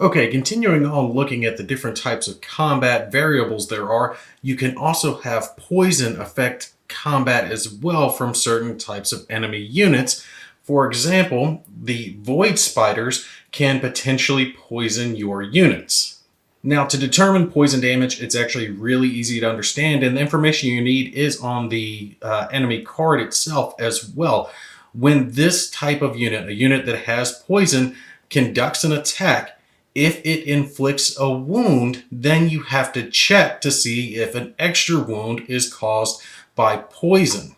Okay, continuing on looking at the different types of combat variables there are, you can also have poison affect combat as well from certain types of enemy units. For example, the void spiders can potentially poison your units. Now, to determine poison damage, it's actually really easy to understand, and the information you need is on the enemy card itself as well. When this type of unit, a unit that has poison, conducts an attack, if it inflicts a wound, then you have to check to see if an extra wound is caused by poison.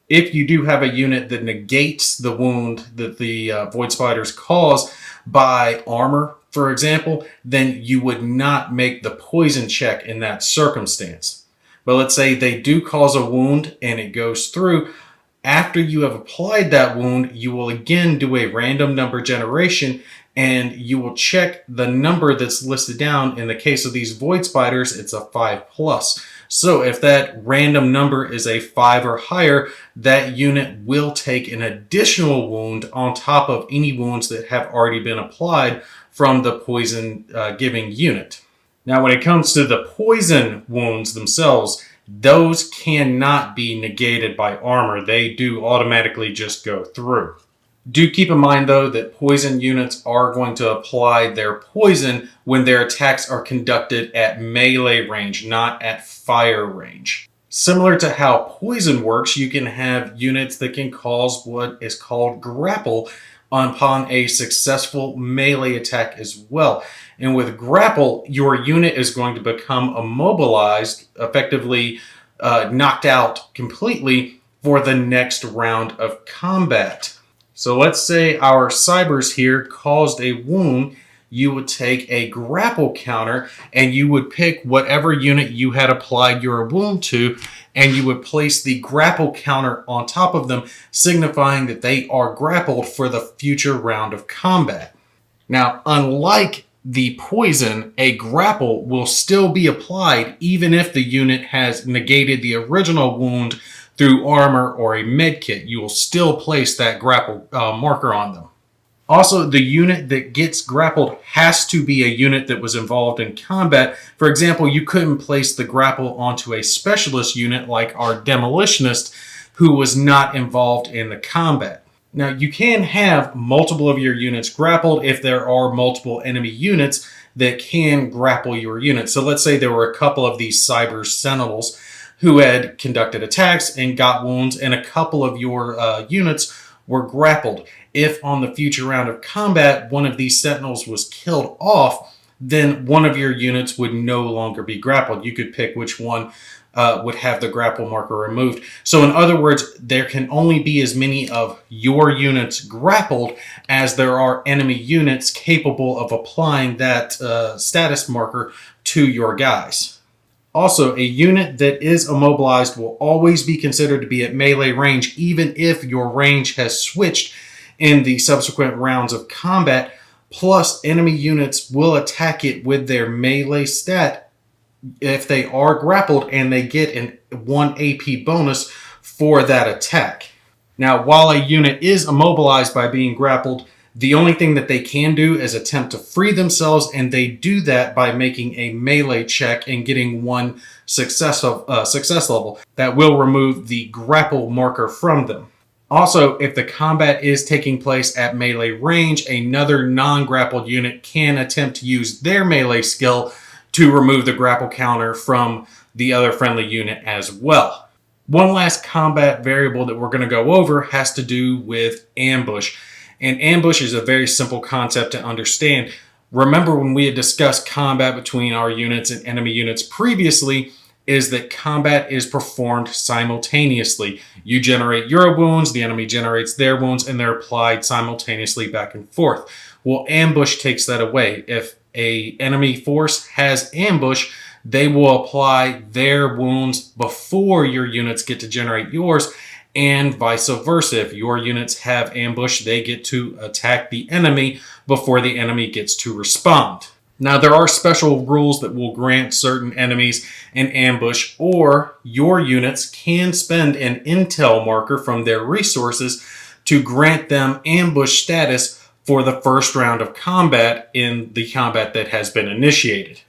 If you do have a unit that negates the wound that the void spiders cause by armor, for example, then you would not make the poison check in that circumstance. But let's say they do cause a wound and it goes through. After you have applied that wound, you will again do a random number generation and you will check the number that's listed down. In the case of these void spiders, it's a 5+. So if that random number is a 5 or higher, that unit will take an additional wound on top of any wounds that have already been applied from the poison giving unit. Now, when it comes to the poison wounds themselves, those cannot be negated by armor. They do automatically just go through. Do keep in mind, though, that poison units are going to apply their poison when their attacks are conducted at melee range, not at fire range. Similar to how poison works, you can have units that can cause what is called grapple upon a successful melee attack as well. And with grapple, your unit is going to become immobilized, effectively knocked out completely for the next round of combat. So let's say our cybers here caused a wound. You would take a grapple counter and you would pick whatever unit you had applied your wound to, and you would place the grapple counter on top of them, signifying that they are grappled for the future round of combat. Now, unlike the poison, a grapple will still be applied even if the unit has negated the original wound through armor or a med kit. You will still place that grapple marker on them. Also, the unit that gets grappled has to be a unit that was involved in combat. For example, you couldn't place the grapple onto a specialist unit like our demolitionist who was not involved in the combat. Now, you can have multiple of your units grappled if there are multiple enemy units that can grapple your unit. So let's say there were a couple of these cyber sentinels who had conducted attacks and got wounds, and a couple of your units were grappled. If on the future round of combat, one of these sentinels was killed off, then one of your units would no longer be grappled. You could pick which one would have the grapple marker removed. So in other words, there can only be as many of your units grappled as there are enemy units capable of applying that status marker to your guys. Also, a unit that is immobilized will always be considered to be at melee range, even if your range has switched in the subsequent rounds of combat. Plus, enemy units will attack it with their melee stat if they are grappled, and they get an 1 AP bonus for that attack. Now, while a unit is immobilized by being grappled, the only thing that they can do is attempt to free themselves, and they do that by making a melee check and getting 1 success level that will remove the grapple marker from them. Also, if the combat is taking place at melee range, another non-grappled unit can attempt to use their melee skill to remove the grapple counter from the other friendly unit as well. One last combat variable that we're going to go over has to do with ambush. And ambush is a very simple concept to understand. Remember when we had discussed combat between our units and enemy units previously, is that combat is performed simultaneously. You generate your wounds, the enemy generates their wounds, and they're applied simultaneously back and forth. Well, ambush takes that away. If an enemy force has ambush, they will apply their wounds before your units get to generate yours, and vice versa. If your units have ambush, they get to attack the enemy before the enemy gets to respond. Now, there are special rules that will grant certain enemies an ambush, or your units can spend an intel marker from their resources to grant them ambush status for the first round of combat in the combat that has been initiated.